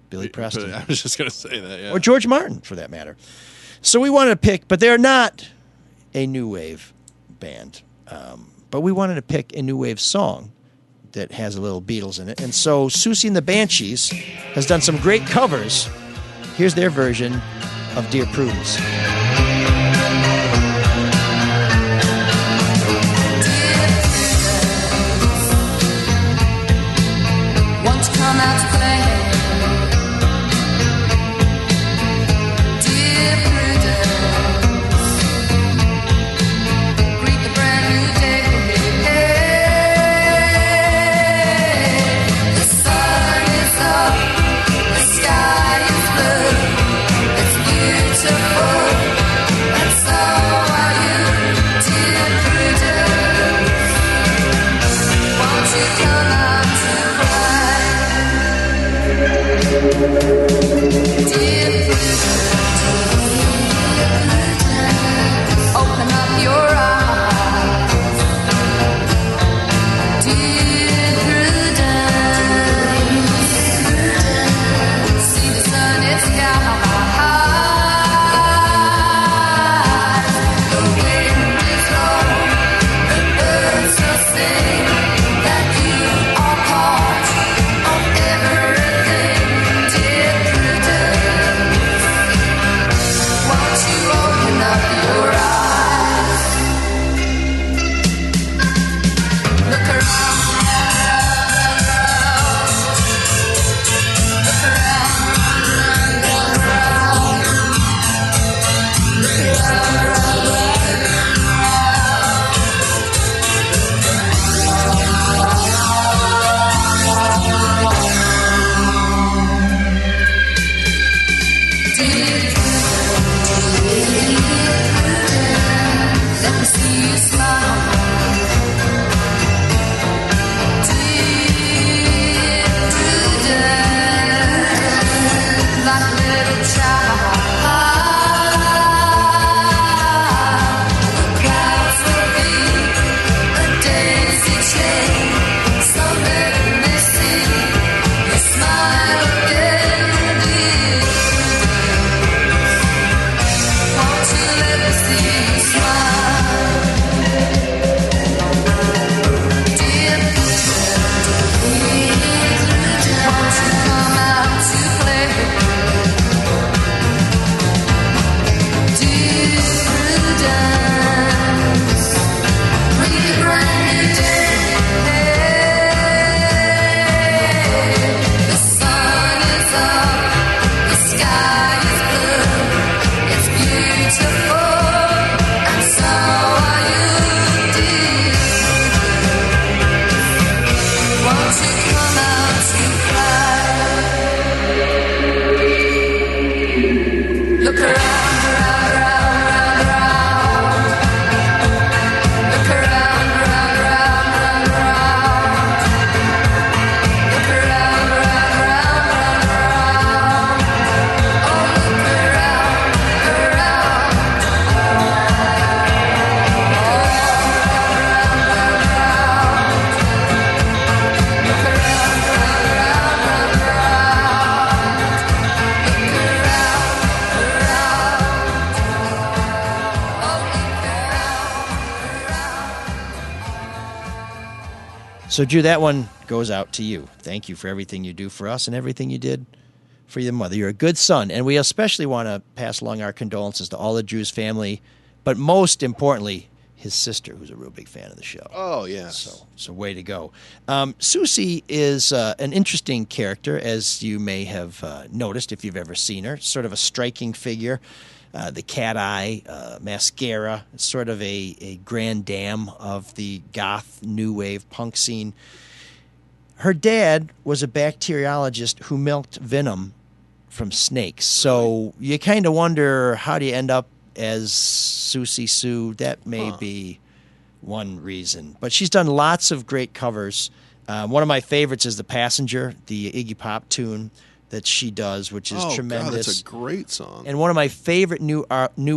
Billy Preston. I was just going to say that, yeah. Or George Martin, for that matter. So we wanted to pick, but they're not a new wave band. But we wanted to pick a new wave song that has a little Beatles in it. And so Susie and the Banshees has done some great covers. Here's their version of Dear Prudence. Want to come out to play? Dear Prudence, greet the brand new day with me. Hey, the sun is up, the sky is blue, it's beautiful, and so are you, dear Prudence. Won't you come out to cry? Dear Prudence, open up your eyes. Dear Prudence, see the sun is skies. The wind is low, the birds will sing that you are part of everything. Dear So, Drew, that one goes out to you. Thank you for everything you do for us and everything you did for your mother. You're a good son, and we especially want to pass along our condolences to all of Drew's family, but most importantly, his sister, who's a real big fan of the show. Oh, yes. So way to go. Susie is an interesting character, as you may have noticed if you've ever seen her. Sort of a striking figure. The cat eye, mascara, sort of a grand dame of the goth, new wave punk scene. Her dad was a bacteriologist who milked venom from snakes. So you kind of wonder, how do you end up as Susie Sue? That may be one reason. But she's done lots of great covers. One of my favorites is The Passenger, the Iggy Pop tune that she does, which is tremendous. God, that's a great song. And one of my favorite new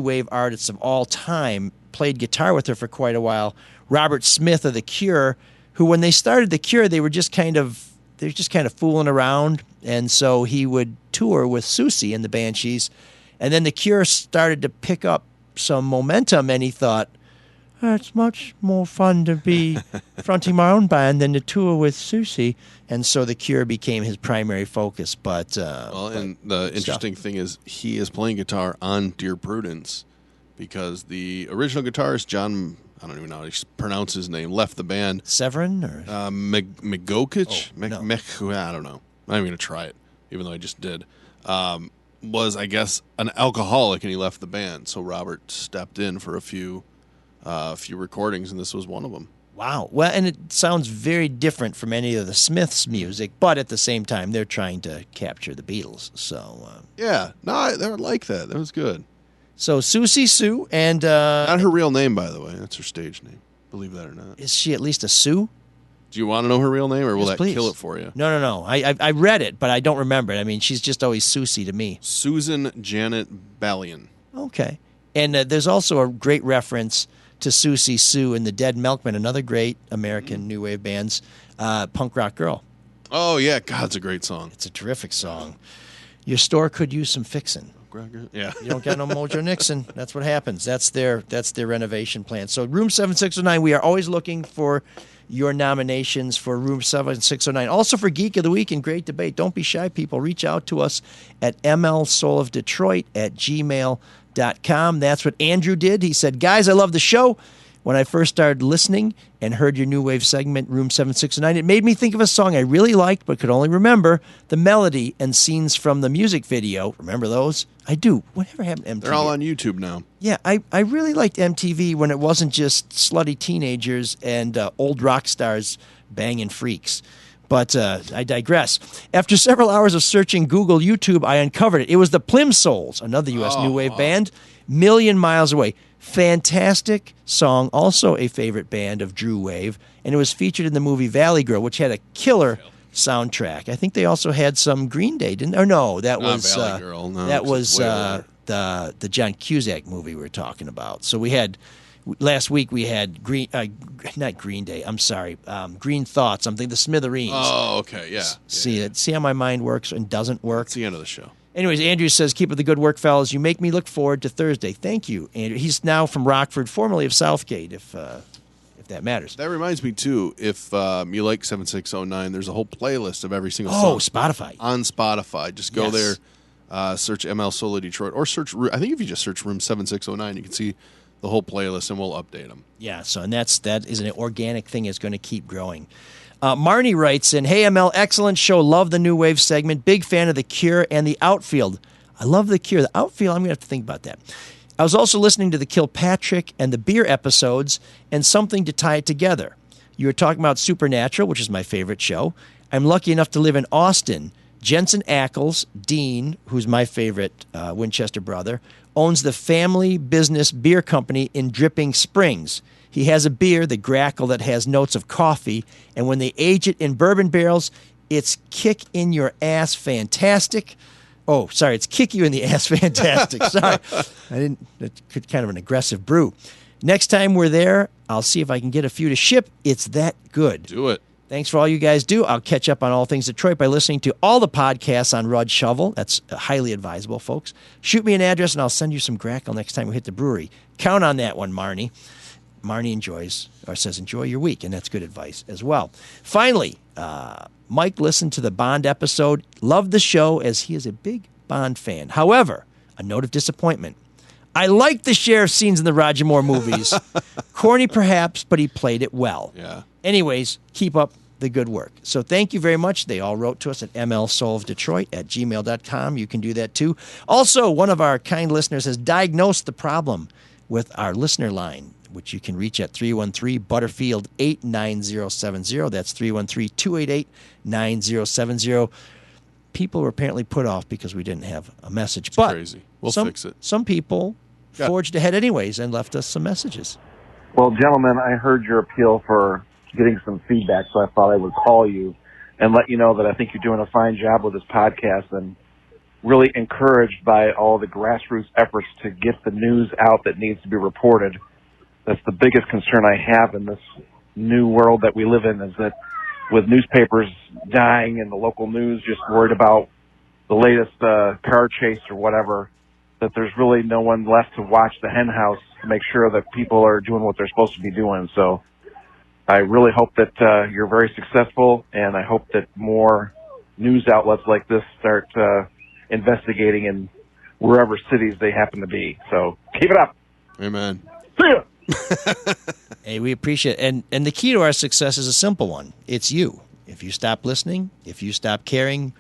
wave artists of all time played guitar with her for quite a while, Robert Smith of The Cure, who when they started The Cure, they were just kind of fooling around, and so he would tour with Susie and the Banshees. And then The Cure started to pick up some momentum, and he thought, it's much more fun to be fronting my own band than to tour with Susie. And so The Cure became his primary focus. And the interesting thing is he is playing guitar on Dear Prudence because the original guitarist, John, I don't even know how to pronounce his name, left the band. Severin? Or Migokic? No. I don't know. I'm not even going to try it, even though I just did. Was, I guess, an alcoholic, and he left the band. So Robert stepped in for a few recordings, and this was one of them. Wow. Well, and it sounds very different from any of the Smiths' music, but at the same time, they're trying to capture the Beatles. So yeah, no, they were like that. That was good. So Susie Sue, and not her real name, by the way. That's her stage name. Believe that or not. Is she at least a Sue? Do you want to know her real name, or will that please. kill it for you? No. I read it, but I don't remember it. I mean, she's just always Susie to me. Susan Janet Ballion. Okay. And there's also a great reference to Susie Sue and the Dead Milkmen, another great American new wave band's Punk Rock Girl. Oh, yeah. God, it's a great song. It's a terrific song. Your store could use some fixing. Yeah. You don't got no Mojo Nixon. That's what happens. That's their renovation plan. So Room 7609, we are always looking for your nominations for Room 7609. Also for Geek of the Week and Great Debate. Don't be shy, people. Reach out to us at mlsoulofdetroit@gmail.com. That's what Andrew did. He said, guys, I love the show. When I first started listening and heard your new wave segment, Room 769, it made me think of a song I really liked but could only remember the melody and scenes from the music video. Remember those? I do. Whatever happened to MTV? They're all on YouTube now. Yeah, I really liked MTV when it wasn't just slutty teenagers and old rock stars banging freaks. But I digress. After several hours of searching Google, YouTube, I uncovered it. It was the Plimsouls, another U.S. new wave band, Million Miles Away. Fantastic song, also a favorite band of Drew Wave, and it was featured in the movie Valley Girl, which had a killer soundtrack. I think they also had some Green Day, didn't? Or no, that was Valley Girl. No, that was the John Cusack movie we were talking about. So we had last week we had Green Thoughts. I'm thinking the Smithereens. Oh, okay, yeah. See how my mind works and doesn't work. It's the end of the show. Anyways, Andrew says, keep up the good work, fellas. You make me look forward to Thursday. Thank you, Andrew. He's now from Rockford, formerly of Southgate, if that matters. That reminds me, too, if you like 7609, there's a whole playlist of every single song. Oh, Spotify. On Spotify. Just go there, search ML Solo Detroit, or search, I think if you just search Room 7609, you can see the whole playlist, and we'll update them. Yeah, so that is an organic thing. It's going to keep growing. Marnie writes in, hey, ML, excellent show. Love the new wave segment. Big fan of The Cure and The Outfield. I love The Cure. The Outfield, I'm going to have to think about that. I was also listening to the Kilpatrick and the Beer episodes and something to tie it together. You were talking about Supernatural, which is my favorite show. I'm lucky enough to live in Austin. Jensen Ackles, Dean, who's my favorite Winchester brother, owns the family business beer company in Dripping Springs. He has a beer, the Grackle, that has notes of coffee, and when they age it in bourbon barrels, it's kick in your ass fantastic. Oh, sorry, it's kick you in the ass fantastic. Sorry. That's kind of an aggressive brew. Next time we're there, I'll see if I can get a few to ship. It's that good. Do it. Thanks for all you guys do. I'll catch up on all things Detroit by listening to all the podcasts on Rud Shovel. That's highly advisable, folks. Shoot me an address, and I'll send you some Grackle next time we hit the brewery. Count on that one, Marnie. Marnie enjoys, or says, enjoy your week, and that's good advice as well. Finally, Mike listened to the Bond episode, loved the show as he is a big Bond fan. However, a note of disappointment. I like the sheriff scenes in the Roger Moore movies. Corny perhaps, but he played it well. Yeah. Anyways, keep up the good work. So thank you very much. They all wrote to us at mlsoulofdetroit@gmail.com. You can do that too. Also, one of our kind listeners has diagnosed the problem with our listener line, which you can reach at 313-Butterfield-89070. That's 313-288-9070. People were apparently put off because we didn't have a message. It's crazy. We'll fix it. Some people forged ahead anyways and left us some messages. Well, gentlemen, I heard your appeal for getting some feedback, so I thought I would call you and let you know that I think you're doing a fine job with this podcast, and really encouraged by all the grassroots efforts to get the news out that needs to be reported. That's the biggest concern I have in this new world that we live in, is that with newspapers dying and the local news just worried about the latest car chase or whatever, that there's really no one left to watch the hen house to make sure that people are doing what they're supposed to be doing. So I really hope that you're very successful, and I hope that more news outlets like this start investigating in wherever cities they happen to be. So keep it up. Amen. See ya. Hey, we appreciate it. And the key to our success is a simple one. It's you. If you stop listening, if you stop caring,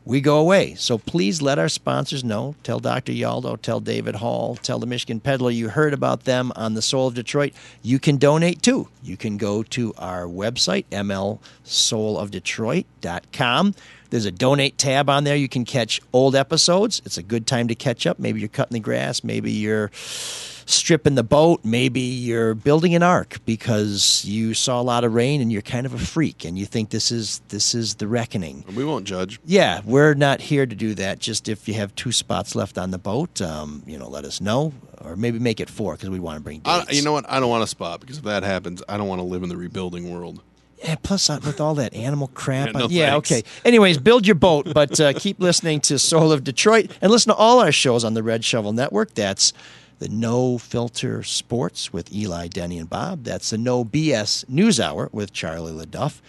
we go away. So please let our sponsors know. Tell Dr. Yaldo, tell David Hall, tell the Michigan Peddler you heard about them on the Soul of Detroit. You can donate too. You can go to our website, mlsoulofdetroit.com. There's a donate tab on there. You can catch old episodes. It's a good time to catch up. Maybe you're cutting the grass. Maybe you're stripping the boat. Maybe you're building an ark because you saw a lot of rain and you're kind of a freak and you think this is the reckoning. We won't judge. Yeah, we're not here to do that. Just if you have 2 spots left on the boat, let us know. Or maybe make it 4 because we want to bring dates. You know what? I don't want a spot because if that happens, I don't want to live in the rebuilding world. Yeah, plus with all that animal crap. Yeah, okay. Anyways, build your boat, but keep listening to Soul of Detroit and listen to all our shows on the Red Shovel Network. That's the No Filter Sports with Eli, Denny, and Bob. That's the No BS News Hour with Charlie LaDuff.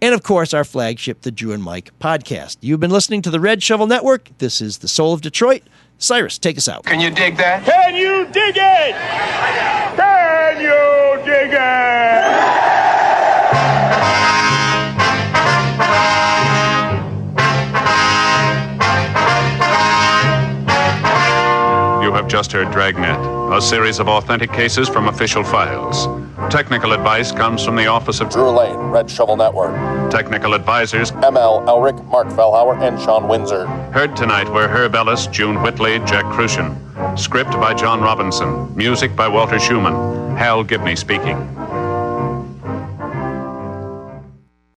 And, of course, our flagship, the Drew and Mike podcast. You've been listening to the Red Shovel Network. This is the Soul of Detroit. Cyrus, take us out. Can you dig that? Can you dig it? Can you dig it? You have just heard Dragnet, a series of authentic cases from official files. Technical advice comes from the office of Drew Lane, Red Shovel Network. Technical advisors M.L. Elric, Mark Fellhauer, and Shawn Windsor. Heard tonight were Herb Ellis, June Whitley, Jack Crucian. Script by John Robinson. Music by Walter Schumann. Hal Gibney speaking.